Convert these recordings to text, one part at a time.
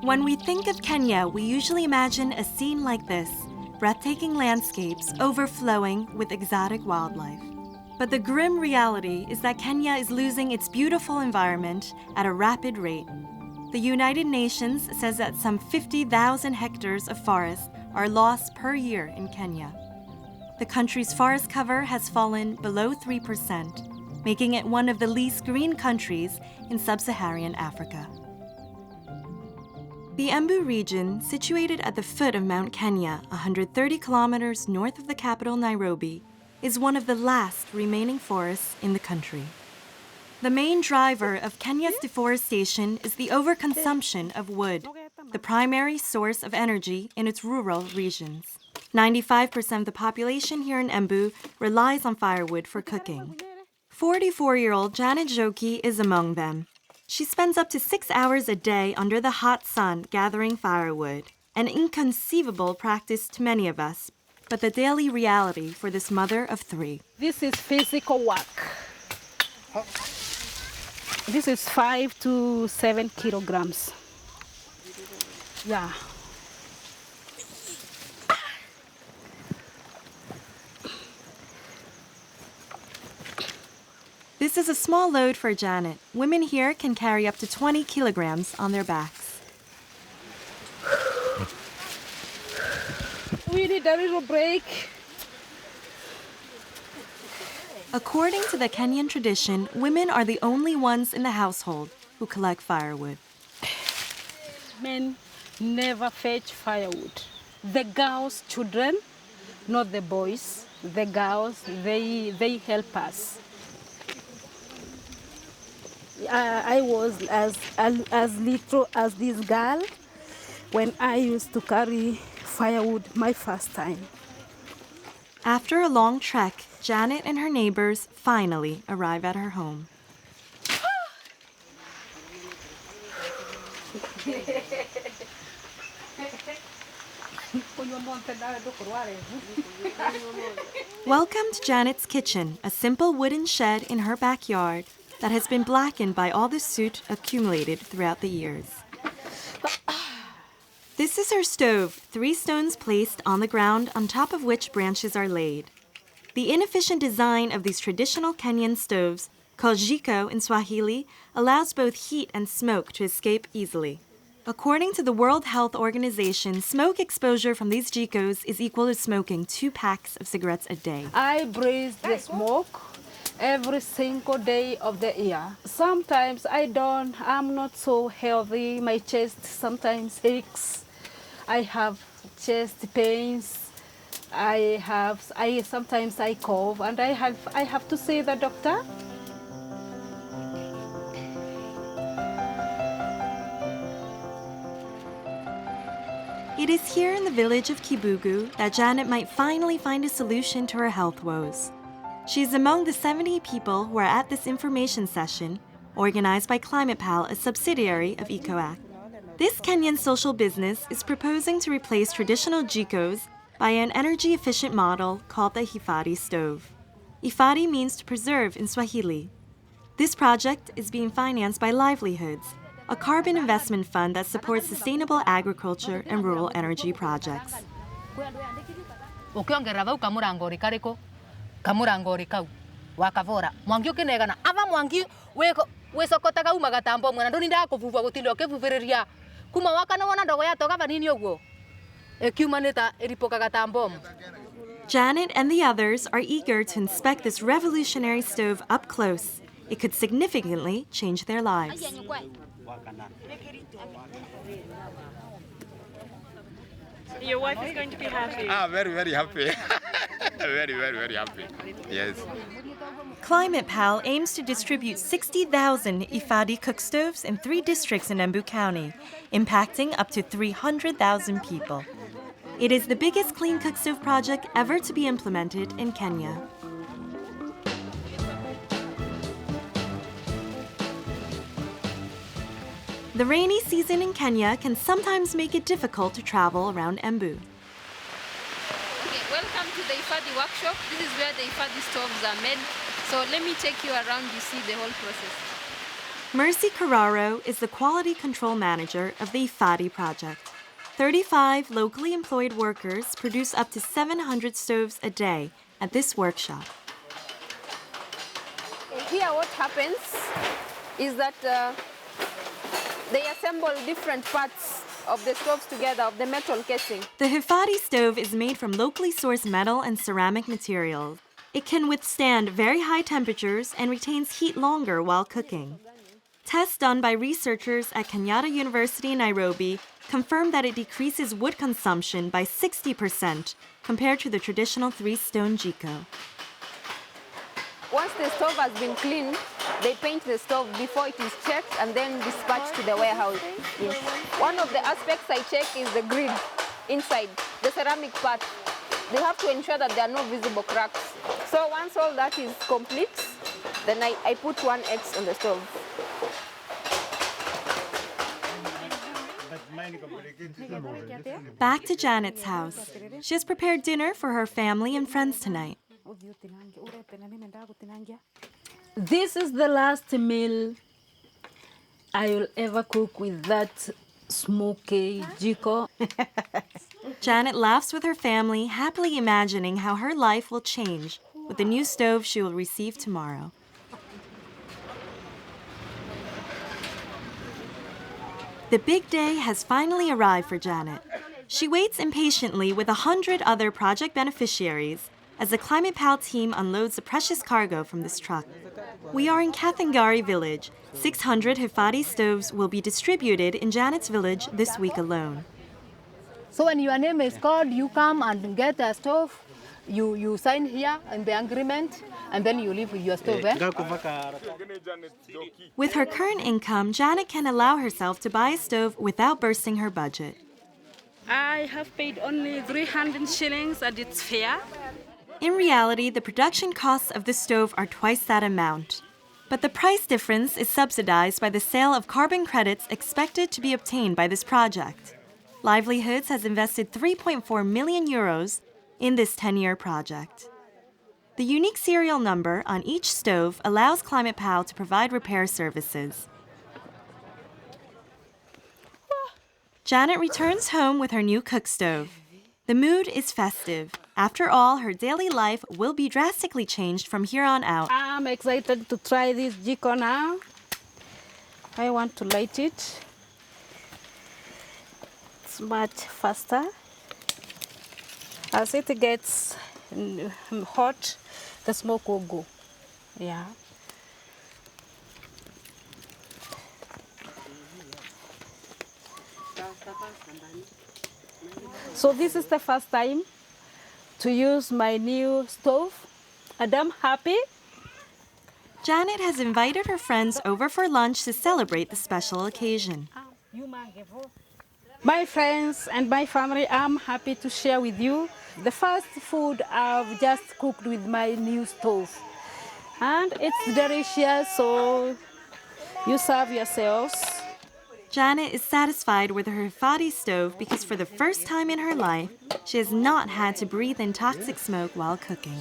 When we think of Kenya, we usually imagine a scene like this, breathtaking landscapes overflowing with exotic wildlife. But the grim reality is that Kenya is losing its beautiful environment at a rapid rate. The United Nations says that some 50,000 hectares of forest are lost per year in Kenya. The country's forest cover has fallen below 3%, making it one of the least green countries in sub-Saharan Africa. The Embu region, situated at the foot of Mount Kenya, 130 kilometers north of the capital Nairobi, is one of the last remaining forests in the country. The main driver of Kenya's deforestation is the overconsumption of wood, the primary source of energy in its rural regions. 95% of the population here in Embu relies on firewood for cooking. 44-year-old Janet Joki is among them. She spends up to 6 hours a day under the hot sun gathering firewood, an inconceivable practice to many of us, but the daily reality for this mother of 3. This is physical work. This is 5 to 7 kilograms. Yeah. This is a small load for Janet. Women here can carry up to 20 kilograms on their backs. We need a little break. According to the Kenyan tradition, women are the only ones in the household who collect firewood. Men never fetch firewood. The girls, children, not the boys. The girls, they help us. I was as little as this girl when I used to carry firewood my first time. After a long trek, Janet and her neighbors finally arrive at her home. Welcome to Janet's kitchen, a simple wooden shed in her backyard that has been blackened by all the soot accumulated throughout the years. This is her stove, 3 stones placed on the ground on top of which branches are laid. The inefficient design of these traditional Kenyan stoves, called jiko in Swahili, allows both heat and smoke to escape easily. According to the World Health Organization, smoke exposure from these jikos is equal to smoking 2 packs of cigarettes a day. I breathe the smoke every single day of the year. Sometimes I'm not so healthy. My chest sometimes aches. I have chest pains. Sometimes I cough, and I have to see the doctor. It is here in the village of Kibugu that Janet might finally find a solution to her health woes. She is among the 70 people who are at this information session, organized by ClimatePal, a subsidiary of EcoAct. This Kenyan social business is proposing to replace traditional jikos by an energy-efficient model called the Hifadhi stove. Hifadhi means to preserve in Swahili. This project is being financed by Livelihoods, a carbon investment fund that supports sustainable agriculture and rural energy projects. Kamurangori kau wakavora mwangi ukinegana ava mwangi wesokotaga umaga tambo mwana ndoninda kuvuva gutilo kevuvereria kuma wakana wana ndogo yatoga vanini ogwo ekiumanita eripokaga tambo. Janet and the others are eager to inspect this revolutionary stove up close. It could significantly change their lives. Your wife is going to be happy. Very, very happy. Very, very, very happy. Yes. ClimatePal aims to distribute 60,000 Hifadhi cookstoves in 3 districts in Embu County, impacting up to 300,000 people. It is the biggest clean cookstove project ever to be implemented in Kenya. The rainy season in Kenya can sometimes make it difficult to travel around Embu. Okay, welcome to the Hifadhi workshop. This is where the Hifadhi stoves are made. So let me take you around, you see the whole process. Mercy Carraro is the quality control manager of the Hifadhi project. 35 locally employed workers produce up to 700 stoves a day at this workshop. Here what happens is that they assemble different parts of the stoves together, of the metal casing. The Hifadhi stove is made from locally sourced metal and ceramic materials. It can withstand very high temperatures and retains heat longer while cooking. Tests done by researchers at Kenyatta University in Nairobi confirm that it decreases wood consumption by 60% compared to the traditional three-stone jiko. Once the stove has been cleaned, they paint the stove before it is checked and then dispatched to the warehouse. Yes. One of the aspects I check is the grid inside, the ceramic part. They have to ensure that there are no visible cracks. So once all that is complete, then I put 1X on the stove. Back to Janet's house. She has prepared dinner for her family and friends tonight. This is the last meal I will ever cook with that smoky jiko. Janet laughs with her family, happily imagining how her life will change with the new stove she will receive tomorrow. The big day has finally arrived for Janet. She waits impatiently with 100 other project beneficiaries as the Climate Pal team unloads the precious cargo from this truck. We are in Kathangari village. 600 Hifadhi stoves will be distributed in Janet's village this week alone. So when your name is called, you come and get a stove. You sign here in the agreement, and then you leave with your stove. With her current income, Janet can allow herself to buy a stove without bursting her budget. I have paid only 300 shillings and it's fair. In reality, the production costs of the stove are twice that amount. But the price difference is subsidized by the sale of carbon credits expected to be obtained by this project. Livelihoods has invested 3.4 million euros in this 10-year project. The unique serial number on each stove allows Climate Pal to provide repair services. Janet returns home with her new cook stove. The mood is festive. After all, her daily life will be drastically changed from here on out. I'm excited to try this jiko now. I want to light it. It's much faster. As it gets hot, the smoke will go. Yeah. So this is the first time to use my new stove, and I'm happy. Janet has invited her friends over for lunch to celebrate the special occasion. My friends and my family, I'm happy to share with you the first food I've just cooked with my new stove. And it's delicious, so you serve yourselves. Janet is satisfied with her Hifadhi stove because for the first time in her life, she has not had to breathe in toxic smoke while cooking.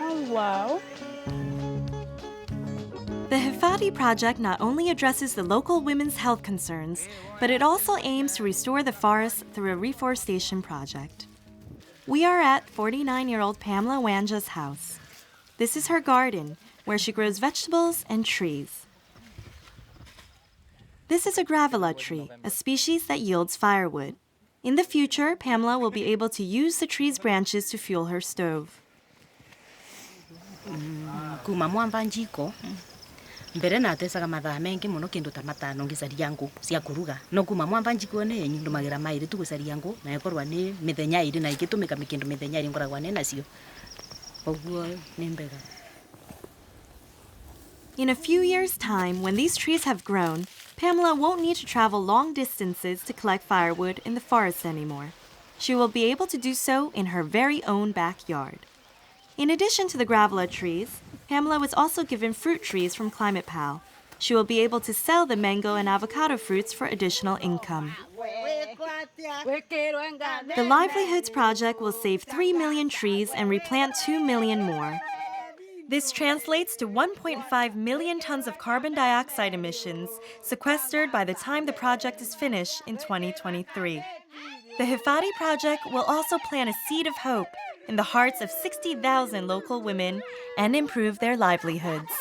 Oh, wow. The Hifadhi project not only addresses the local women's health concerns, but it also aims to restore the forest through a reforestation project. We are at 49-year-old Pamela Wanja's house. This is her garden, where she grows vegetables and trees. This is a gravela tree, a species that yields firewood. In the future, Pamela will be able to use the tree's branches to fuel her stove. mbere natesaga mathaa mengi muno kindu ta matano ngicaria ngũ cia kuruga no kuma mwamba njikone enyu ndumagira mairi tu gucaria ngũ na ekorwa ni mithenya iri na igitumika mikindu mithenya iri ngoragwa ne nacio oguo ni mbega. In a few years' time, when these trees have grown, Pamela won't need to travel long distances to collect firewood in the forest anymore. She will be able to do so in her very own backyard. In addition to the gravela trees, Pamela was also given fruit trees from Climate Pal. She will be able to sell the mango and avocado fruits for additional income. The Livelihoods Project will save 3 million trees and replant 2 million more. This translates to 1.5 million tons of carbon dioxide emissions sequestered by the time the project is finished in 2023. The Hifadhi project will also plant a seed of hope in the hearts of 60,000 local women and improve their livelihoods.